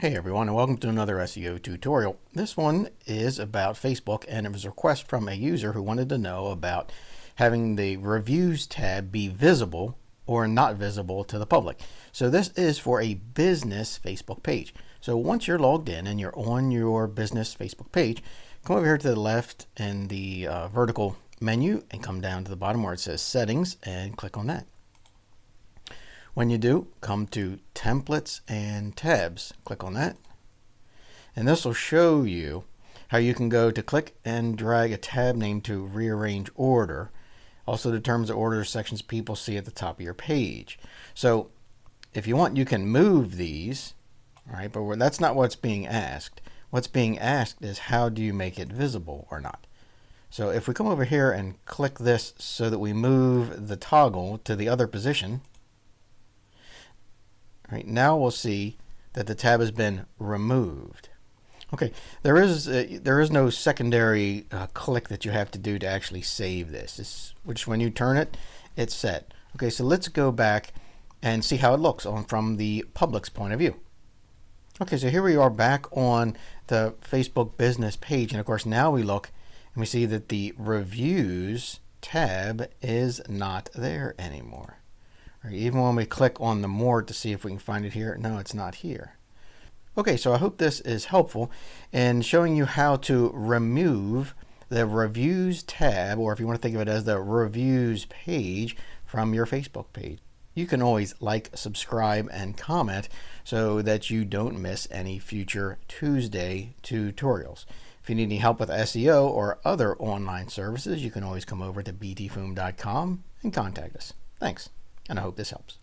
Hey everyone, and welcome to another SEO tutorial. This one is about Facebook, and it was a request from a user who wanted to know about having the reviews tab be visible or not visible to the public. So this is for a business Facebook page. So once you're logged in and you're on your business Facebook page, come over here to the left in the vertical menu and come down to the bottom where it says settings and click on that. When you do, come to templates and tabs, click on that, and this will show you how you can go to click and drag a tab name to rearrange order. Also determines the order sections people see at the top of your page. So if you want, you can move these, right? But that's not what's being asked. What's being asked is how do you make it visible or not. So if we come over here and click this so that we move the toggle to the other position, right, now we'll see that the tab has been removed. Okay, there is no secondary click that you have to do to actually save this. Which when you turn it, it's set. Okay, so let's go back and see how it looks from the public's point of view. Okay, so here we are back on the Facebook business page, and of course now we look and we see that the reviews tab is not there anymore. Even when we click on the more to see if we can find it here, no, it's not here. Okay, so I hope this is helpful in showing you how to remove the reviews tab, or if you want to think of it as the reviews page, from your Facebook page. You can always like, subscribe, and comment so that you don't miss any future Tuesday tutorials. If you need any help with SEO or other online services, you can always come over to btfoom.com and contact us. Thanks. And I hope this helps.